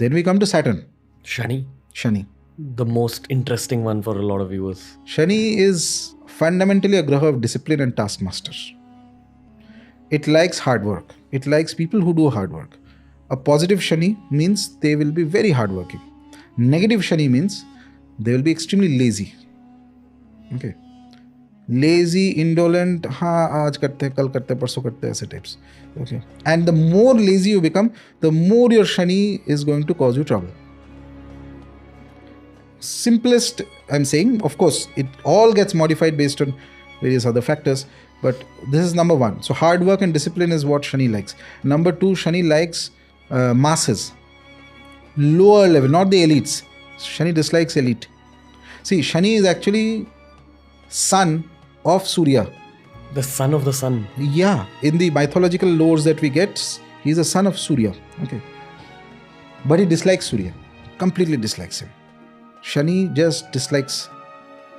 Then we come to Saturn. Shani, Shani. the most interesting one for a lot of viewers. Shani is fundamentally a graha of discipline and taskmaster. It likes hard work. It likes people who do hard work. A positive Shani means they will be very hardworking. Negative Shani means they will be extremely lazy. Okay. Lazy, indolent, aaj karte hai, kal karte hai, parso karte hai, aise types. Okay. And the more lazy you become, the more your Shani is going to cause you trouble. Simplest, I'm saying, of course, it all gets modified based on various other factors, but this is number one. So hard work and discipline is what Shani likes. Number two, Shani likes masses, lower level, not the elites. Shani dislikes elite. See, Shani is actually son of Surya. The son of the sun. Yeah, in the mythological lores that we get, he's a son of Surya. Okay, but he dislikes Surya, completely dislikes him. Shani just dislikes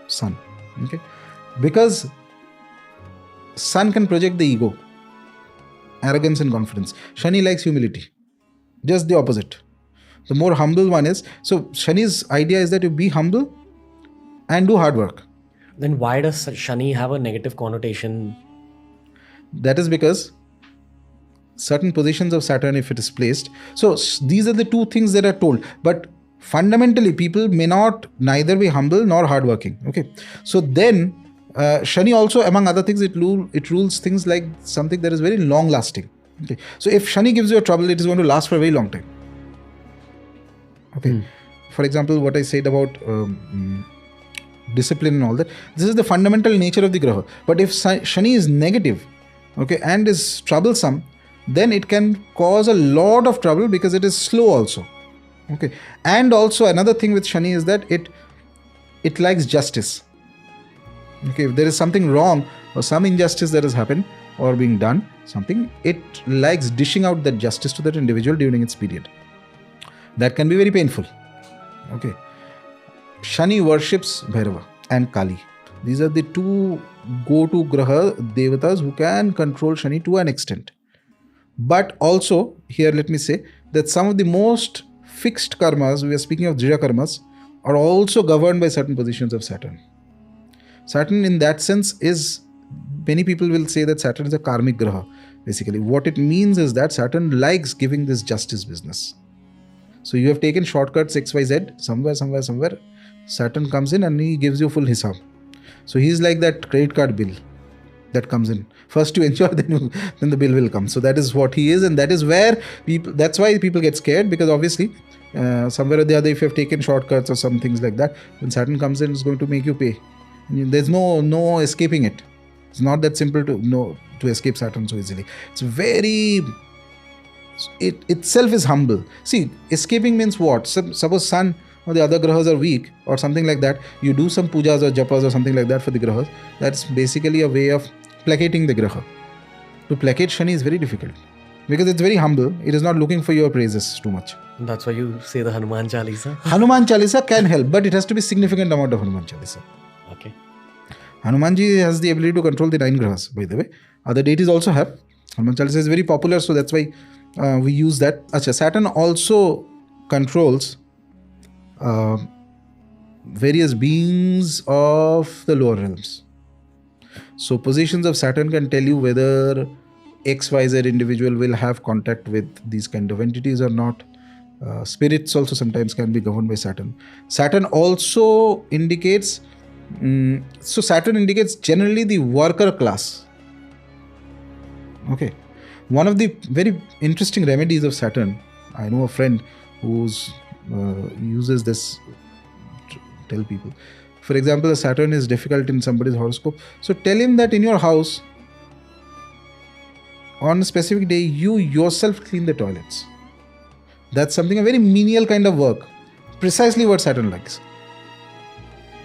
sun. Okay, because sun can project the ego, arrogance and confidence. Shani likes humility, just the opposite. The more humble one is. So Shani's idea is that you be humble and do hard work. Then why does Shani have a negative connotation? That is because certain positions of Saturn, if it is placed. So these are the two things that are told. But fundamentally, people may not neither be humble nor hardworking. Okay. So then Shani also, among other things, it rules things like something that is very long lasting. Okay. So if Shani gives you a trouble, it is going to last for a very long time. Okay. For example, what I said about discipline and all that, this is the fundamental nature of the graha. But if Shani is negative, okay, and is troublesome, then it can cause a lot of trouble because it is slow also. Okay. And also another thing with Shani is that it likes justice. Okay. If there is something wrong or some injustice that has happened or being done, something, it likes dishing out that justice to that individual during its period. That can be very painful. Okay. Shani worships Bhairava and Kali. These are the two go-to graha devatas who can control Shani to an extent. But also, here let me say that some of the most fixed karmas, we are speaking of Drija karmas, are also governed by certain positions of Saturn. Saturn in that sense is, many people will say that Saturn is a karmic graha. Basically, what it means is that Saturn likes giving this justice business. So you have taken shortcuts XYZ, somewhere, Saturn comes in and he gives you full hisab. So he's like that credit card bill that comes in. First you enjoy, then the bill will come. So that is what he is, and that is where people, that's why people get scared, because obviously somewhere or the other, if you have taken shortcuts or some things like that, when Saturn comes in, it's going to make you pay. And there's no escaping it. It's not that simple to escape Saturn so easily. It's very... It itself is humble. See, escaping means what? Suppose Sun or the other grahas are weak or something like that. You do some pujas or japas or something like that for the grahas. That's basically a way of placating the graha. To placate Shani is very difficult because it's very humble. It is not looking for your praises too much. That's why you say the Hanuman Chalisa. Hanuman Chalisa can help, but it has to be significant amount of Hanuman Chalisa. Okay. Hanumanji has the ability to control the 9 grahas, by the way. Other deities also have. Hanuman Chalisa is very popular, so that's why we use that. Achha, Saturn also controls various beings of the lower realms. So positions of Saturn can tell you whether XYZ individual will have contact with these kind of entities or not. Spirits also sometimes can be governed by Saturn. Saturn also indicates, so Saturn indicates generally the worker class. Okay. One of the very interesting remedies of Saturn, I know a friend who uses this to tell people. For example, Saturn is difficult in somebody's horoscope. So tell him that in your house, on a specific day, you yourself clean the toilets. That's something, a very menial kind of work. Precisely what Saturn likes.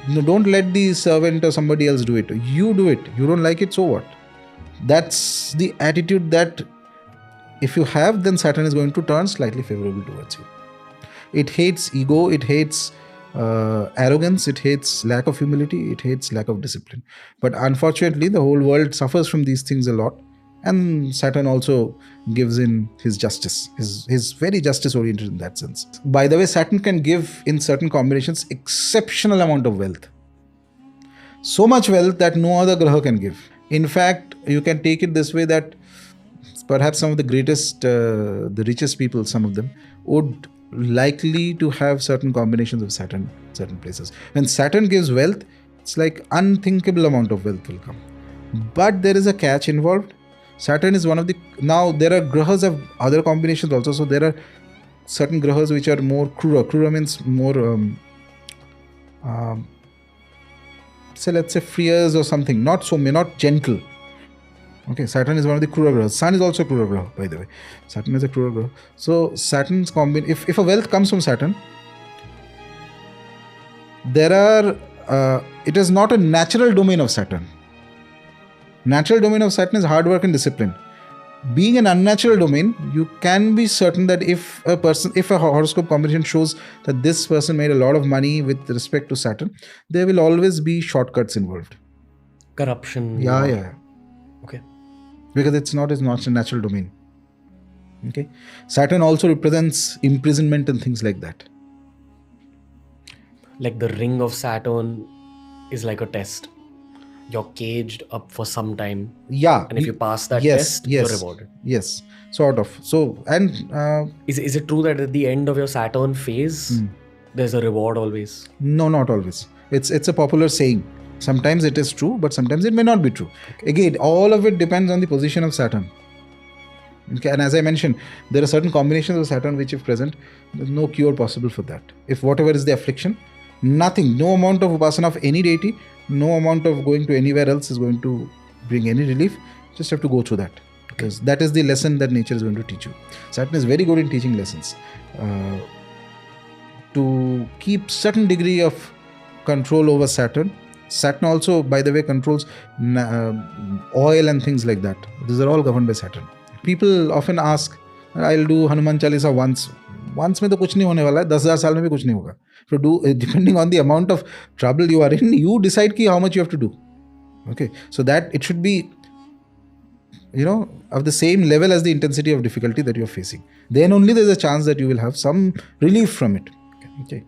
No, don't let the servant or somebody else do it. You do it. You don't like it, so what? That's the attitude that if you have, then Saturn is going to turn slightly favorable towards you. It hates ego, it hates arrogance, it hates lack of humility, it hates lack of discipline. But unfortunately, the whole world suffers from these things a lot. And Saturn also gives in his justice. His very justice oriented in that sense. By the way, Saturn can give in certain combinations exceptional amount of wealth. So much wealth that no other graha can give. In fact, you can take it this way that perhaps some of the greatest, the richest people, some of them, would likely to have certain combinations of Saturn, certain places. When Saturn gives wealth, it's like unthinkable amount of wealth will come. But there is a catch involved. Saturn is one of the, now there are grahas of other combinations also. So there are certain grahas which are more krura. Krura means more, say let's say fierce or something, not gentle. Okay, Saturn is one of the krura grahas. Sun is also krura graha, by the way. Saturn is a krura graha. So Saturn's if a wealth comes from Saturn, there are, it is not a natural domain of Saturn. Natural domain of Saturn is hard work and discipline. Being an unnatural domain, you can be certain that if a horoscope combination shows that this person made a lot of money with respect to Saturn, there will always be shortcuts involved. Corruption. Yeah. Okay. Because it's not a natural domain. Okay. Saturn also represents imprisonment and things like that. Like the ring of Saturn is like a test. You're caged up for some time. Yeah. And if you pass that test, you're rewarded. Yes. Sort of. So, and is it true that at the end of your Saturn phase, there's a reward always? No, not always. It's a popular saying. Sometimes it is true, but sometimes it may not be true. Okay. Again, all of it depends on the position of Saturn. Okay. And as I mentioned, there are certain combinations of Saturn which, if present, there's no cure possible for that. If whatever is the affliction, nothing, no amount of upasana of any deity, no amount of going to anywhere else is going to bring any relief. Just have to go through that. Because that is the lesson that nature is going to teach you. Saturn is very good in teaching lessons. To keep certain degree of control over Saturn. Saturn also, by the way, controls oil and things like that. These are all governed by Saturn. People often ask, I'll do Hanuman Chalisa once. Once में तो कुछ नहीं होने वाला है, 10,000 साल में भी कुछ नहीं होगा. So depending on the amount of trouble you are in, you decide how much you have to do. Okay, so that it should be, of the same level as the intensity of difficulty that you are facing. Then only there is a chance that you will have some relief from it. Okay.